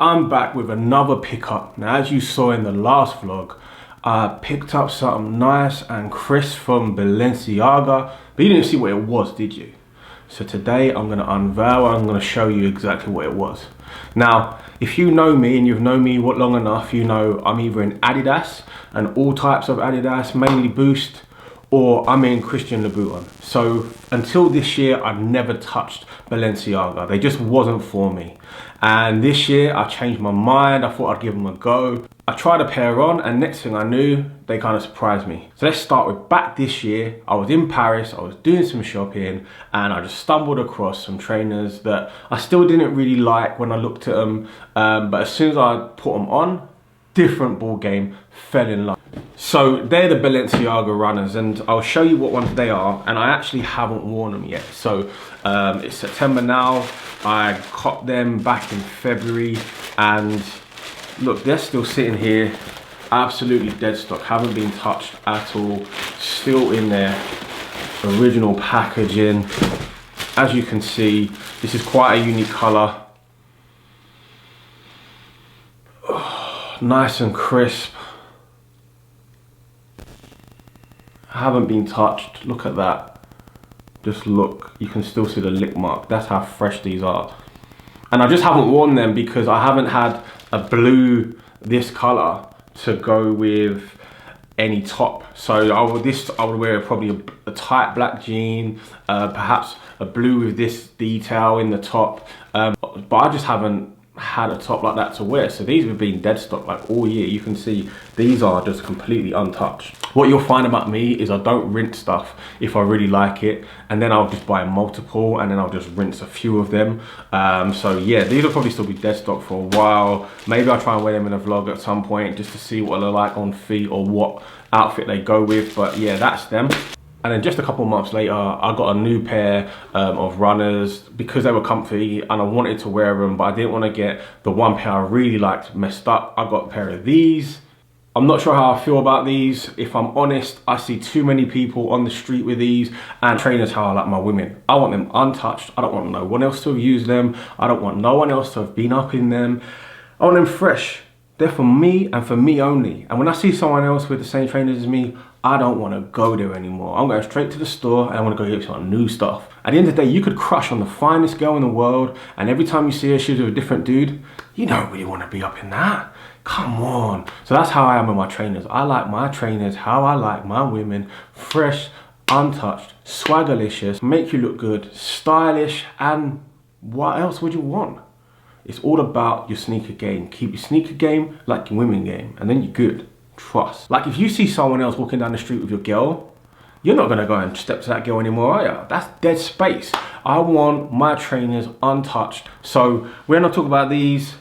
I'm back with another pickup. Now, as you saw in the last vlog, I picked up something nice and crisp from Balenciaga, but you didn't see what it was, did you? So today I'm gonna unveil and I'm gonna show you exactly what it was. Now, if you know me and you've known me long enough, you know I'm either in Adidas and all types of Adidas, mainly Boost, or I'm in Christian Louboutin. So until this year, I've never touched Balenciaga. They just wasn't for me. And this year, I changed my mind. I thought I'd give them a go. I tried a pair on, and next thing I knew, they kind of surprised me. So let's start with back this year. I was in Paris, I was doing some shopping, and I just stumbled across some trainers that I still didn't really like when I looked at them. But as soon as I put them on, different ball game, fell in love. So they're the Balenciaga runners, and I'll show you what ones they are, and I actually haven't worn them yet. So it's September now. I copped them back in February, and look, they're still sitting here, absolutely dead stock, haven't been touched at all, still in their original packaging. As you can see, this is quite a unique color. Nice and crisp. Haven't been touched. Look at that. Just look, you can still see the lick mark. That's how fresh these are. And I just haven't worn them because I haven't had a blue this color to go with any top. So I would wear probably a tight black jean, perhaps a blue with this detail in the top. But I just haven't had a top like that to wear. So these have been dead stock like all year. You can see these are just completely untouched. What you'll find about me is I don't rinse stuff if I really like it, and then I'll just buy multiple and then I'll just rinse a few of them. So yeah, these will probably still be dead stock for a while. Maybe I'll try and wear them in a vlog at some point just to see what they're like on feet or what outfit they go with. But yeah, that's them. And then just a couple months later, I got a new pair of runners because they were comfy and I wanted to wear them, but I didn't want to get the one pair I really liked messed up. I got a pair of these. I'm not sure how I feel about these. If I'm honest, I see too many people on the street with these, and trainers how I like my women. I want them untouched. I don't want no one else to have used them. I don't want no one else to have been up in them. I want them fresh. They're for me and for me only. And when I see someone else with the same trainers as me, I don't want to go there anymore. I'm going straight to the store and I want to go get some new stuff. At the end of the day, you could crush on the finest girl in the world, and every time you see her, she's with a different dude. You don't really want to be up in that. Come on. So that's how I am with my trainers. I like my trainers how I like my women. Fresh, untouched, swaggerlicious, make you look good, stylish, and what else would you want? It's all about your sneaker game. Keep your sneaker game like your women game, and then you're good. Trust. Like if you see someone else walking down the street with your girl, you're not gonna go and step to that girl anymore, are you? That's dead space. I want my trainers untouched. So when I talk about these,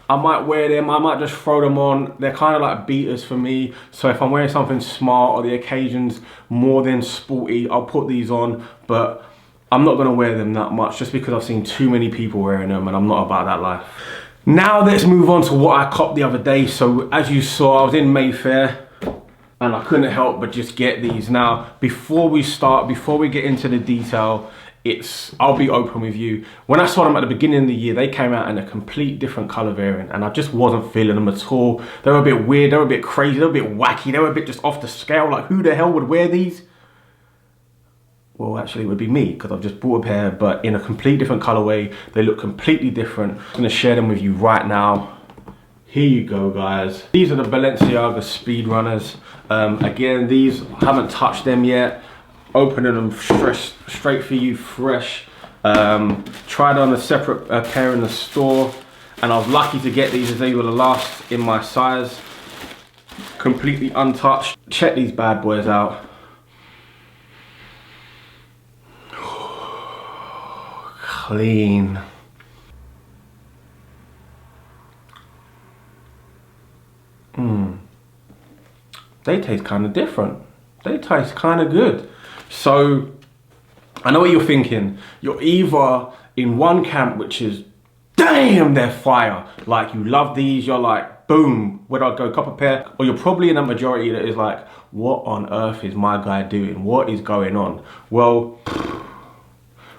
I might wear them, I might just throw them on. They're kind of like beaters for me. So if I'm wearing something smart or the occasion's more than sporty, I'll put these on, but I'm not gonna wear them that much just because I've seen too many people wearing them and I'm not about that life. Now let's move on to what I copped the other day. So as you saw, I was in Mayfair and I couldn't help but just get these. Now, before we get into the detail, I'll be open with you. When I saw them at the beginning of the year, they came out in a complete different color variant and I just wasn't feeling them at all. They were a bit weird, they were a bit crazy, they were a bit wacky, they were a bit just off the scale. Like who the hell would wear these? Well, actually it would be me because I've just bought a pair, but in a complete different colorway. They look completely different. I'm gonna share them with you right now. Here you go, guys. These are the Balenciaga Speed Runners. Again, these, I haven't touched them yet. Opening them straight for you, fresh. Tried on a separate pair in the store, and I was lucky to get these as they were the last in my size. Completely untouched. Check these bad boys out. Clean. They taste kind of different. They taste kind of good. So I know what you're thinking. You're either in one camp, which is damn, they're fire. Like you love these, you're like boom, where'd I go, cop a pair? Or you're probably in a majority that is like, what on earth is my guy doing? What is going on? Well,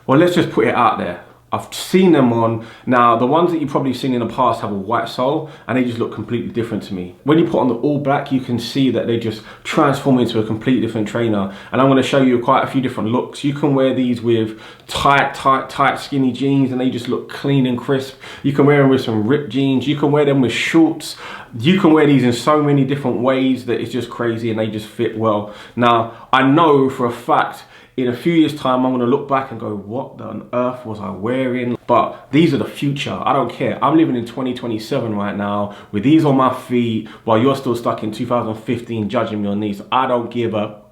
let's just put it out there. I've seen them on. Now, the ones that you've probably seen in the past have a white sole and they just look completely different to me. When you put on the all black, you can see that they just transform into a completely different trainer. And I'm gonna show you quite a few different looks. You can wear these with tight skinny jeans and they just look clean and crisp. You can wear them with some ripped jeans. You can wear them with shorts. You can wear these in so many different ways that it's just crazy and they just fit well. Now, I know for a fact, in a few years' time, I'm gonna look back and go, what on earth was I wearing? But these are the future. I don't care. I'm living in 2027 right now with these on my feet while you're still stuck in 2015 judging me on these. I don't give a.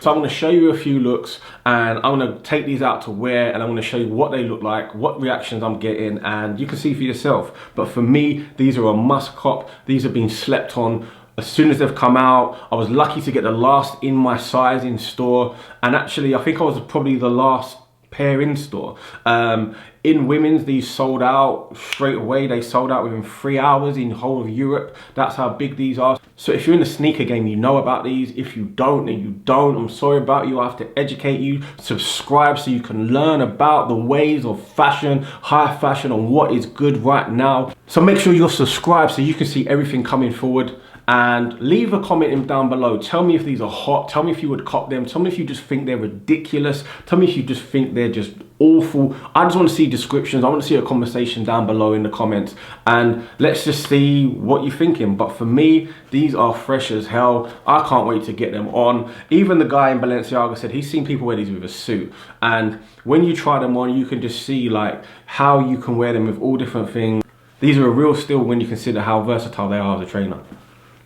So I'm gonna show you a few looks and I'm gonna take these out to wear and I'm gonna show you what they look like, what reactions I'm getting, and you can see for yourself. But for me, these are a must cop. These have been slept on. As soon as they've come out, I was lucky to get the last in my size in store. And actually, I think I was probably the last pair in store. In women's, these sold out straight away. They sold out within 3 hours in the whole of Europe. That's how big these are. So if you're in the sneaker game, you know about these. If you don't, then you don't. I'm sorry about you. I have to educate you. Subscribe so you can learn about the ways of fashion, high fashion, and what is good right now. So make sure you're subscribed so you can see everything coming forward. And leave a comment down below. Tell me if these are hot. Tell me if you would cop them. Tell me if you just think they're ridiculous. Tell me if you just think they're just awful. I just want to see descriptions. I want to see a conversation down below in the comments. And let's just see what you're thinking. But for me, these are fresh as hell. I can't wait to get them on. Even the guy in Balenciaga said he's seen people wear these with a suit. And when you try them on, you can just see like how you can wear them with all different things. These are a real steal when you consider how versatile they are as a trainer.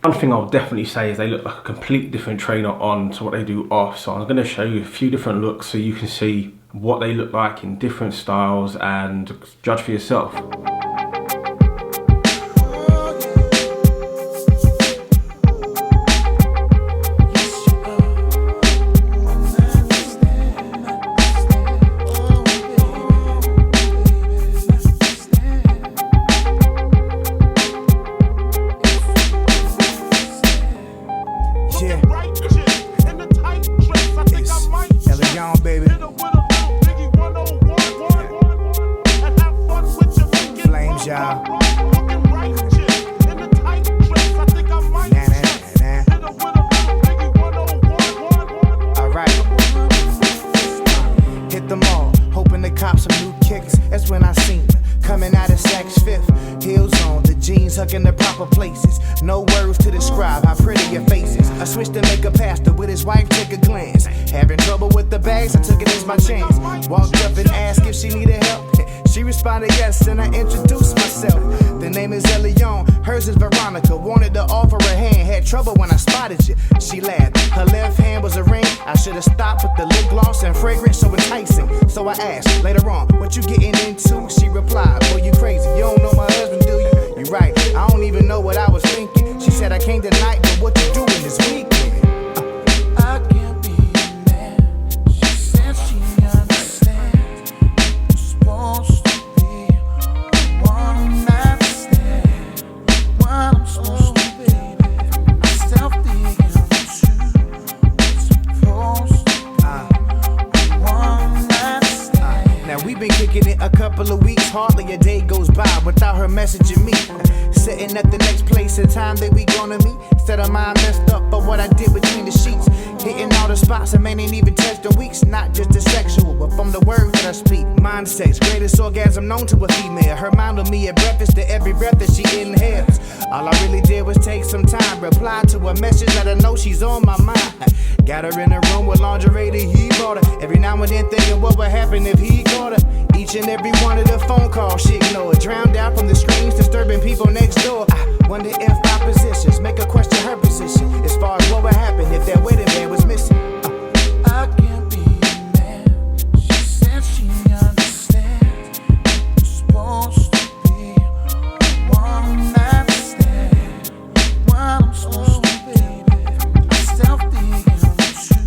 One thing I'll definitely say is they look like a completely different trainer on to what they do off. So I'm going to show you a few different looks so you can see what they look like in different styles and judge for yourself. In the proper places, no words to describe how pretty your face is. I switched to make a pastor with his wife, take a glance. Having trouble with the bags, I took it as my chance. Walked up and asked if she needed help. She responded yes, and I introduced myself. The name is Elion, hers is Veronica. Wanted to offer a hand, had trouble when I spotted you. She laughed, her left hand was a ring. I should have stopped with the lip gloss and fragrance so enticing. So I asked later on, what you getting into? She replied, boy, you crazy, you don't know my husband, do you? You're right, I don't even know what I was thinking. She said I came tonight, but what you doing this weekend? I can't be a man. She said she understands. I'm supposed to be one night stand. What I'm supposed to be. I'm self-digging supposed to be one night stand. Now we've been kicking it a couple of weeks. Hardly a day goes by without her messaging me. Sitting at the next place and time that we gonna meet. Said her mind messed up, but what I did between the sheets. Hitting all the spots, a man ain't even touched in weeks. Not just the sexual, but from the words that I speak. Mind sex, greatest orgasm known to a female. Her mind on me at breakfast to every breath that she inhales. All I really did was take some time, reply to a message, let her know she's on my mind. Got her in a room with lingerie that he bought her. Every now and then thinking what would happen if he caught her. Each and every one of the phone calls she ignored. Drowned out from the screams, disturbing people next door. I wonder if our positions make her question her position. As far as what would happen if that wedding band was missing. I can't be a man. She said she understands. I'm supposed to be one night stand. What I'm supposed to be. I'm self-digging with you.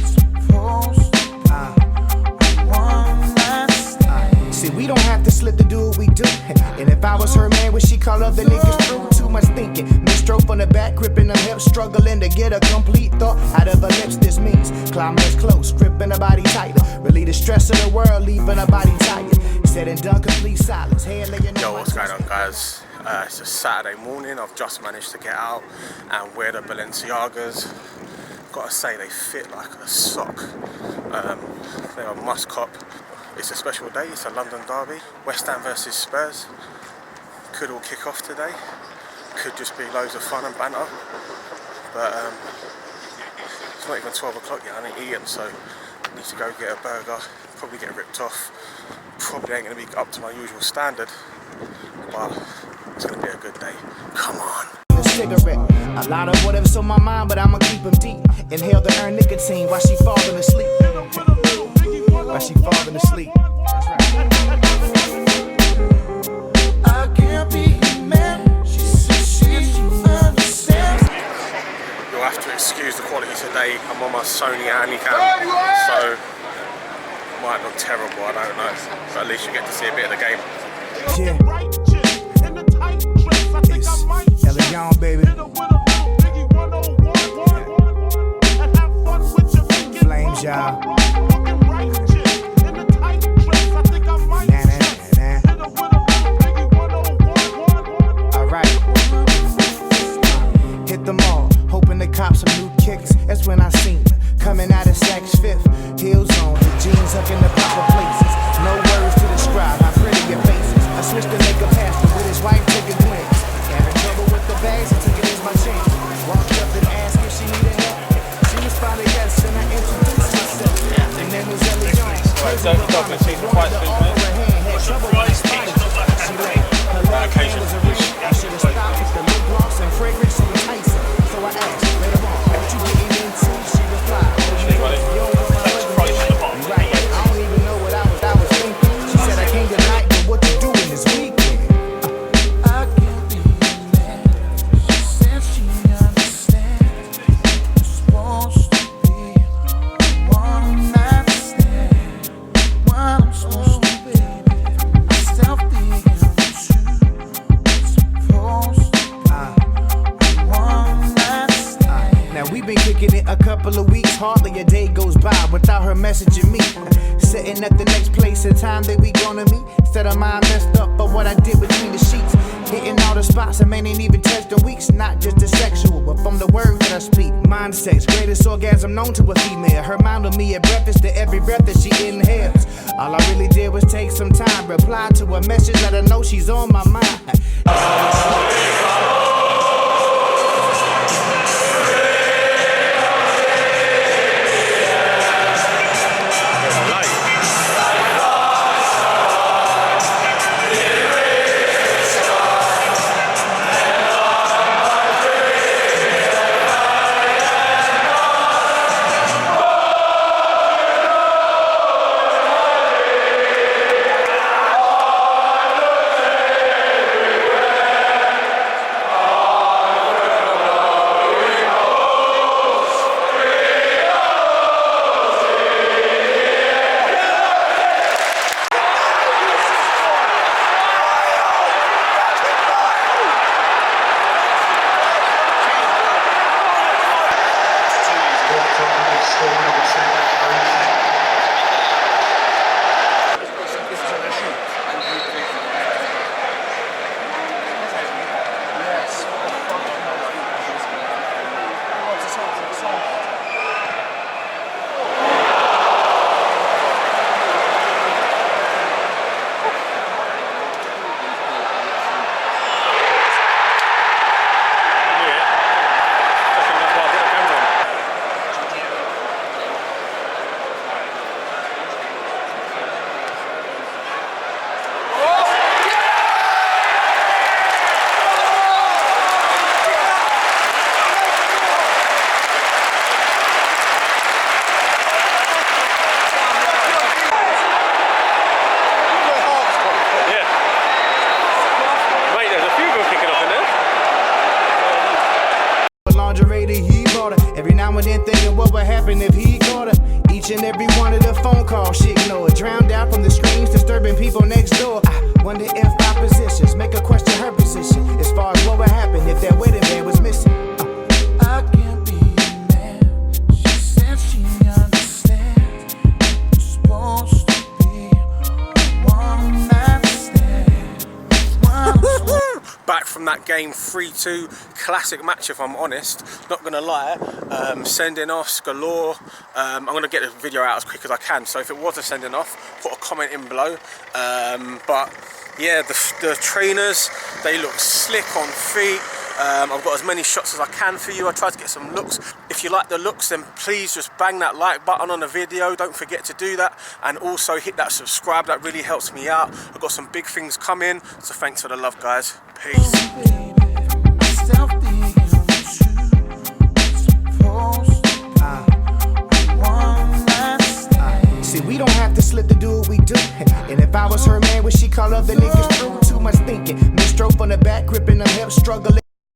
Supposed to be one night stand. See, we don't have to slip to do what we do. And if I was her man, man when she call up the niggas through. Too much thinking. Mid-stroke on the back, gripping them hips, struggling to get a complete thought out of her lips. This means climbing us close, gripping her body tighter. Relieve the stress of the world, leaving her body tired. Said and done, complete silence. Yo, what's going on, guys? It's a Saturday morning. I've just managed to get out and wear the Balenciagas. Gotta say, they fit like a sock. They're a must cop. It's a special day. It's a London derby. West Ham versus Spurs. Could all kick off today. Could just be loads of fun and banter. But it's not even 12 o'clock yet. I ain't eaten, so I need to go get a burger. Probably get ripped off. Probably ain't gonna be up to my usual standard, but it's gonna be a good day. Come on. A cigarette, a lot of whatever's on my mind, but I'ma keep them deep. Inhale the earn nicotine while she falling asleep. While she falling asleep. That's right. I can't be mad. She said she understands. You'll have to excuse the quality today. I'm on my Sony Handycam, so might look terrible, I don't know, but at least you get to see a bit of the game. Yeah. It's Ella baby. Flames, y'all. Alright. Hit them all, hoping to cop some new kicks. That's when I seen her coming out of Saks Fifth. Heels on, the jeans up in the proper places. No words to describe how pretty your face is. I switched to make a pastor with his wife taking twins. Having trouble with the bags, I took it as my chance. Walked up and asked if she needed help. She responded yes, and I introduced myself. The name was Ellie Jones. Right, so you're talking to the fight spoon, mate. Had trouble with the spotted. She late. Her left hand was a ring. I should have stopped with the lip gloss and fragrance. She was Tyson. So I asked, later on, what you getting into? She replied, yo, hardly a day goes by without her messaging me. Sitting at the next place and time that we gonna meet. Said her mind messed up, but what I did between the sheets. Hitting all the spots, and man ain't even touched in weeks. Not just the sexual, but from the words that I speak. Mind sex, greatest orgasm known to a female. Her mind on me at breakfast to every breath that she inhales. All I really did was take some time, reply to a message, let her know she's on my mind. what would happen if he caught her. Each and every one of the phone calls she ignored, drowned out from the screams disturbing people next door. I wonder if our positions make her question her position as far as what would happen if that wedding band was missing. I can't be a man. She said she understands. You're supposed to be one night stand. Back from that game 3-2, classic match if I'm honest, not gonna lie. Sending offs galore. I'm gonna get the video out as quick as I can, so if it was a sending off, put a comment in below. But yeah, the trainers, they look slick on feet. I've got as many shots as I can for you. I tried to get some looks. If you like the looks, then please just bang that like button on the video. Don't forget to do that, and also hit that subscribe. That really helps me out. I've got some big things coming, so thanks for the love, guys. Peace. See, we don't have to slip to do what we do. And if I was her man, would she call up the niggas through? Too much thinking. Mid-stroke on the back, gripping them hips, struggling.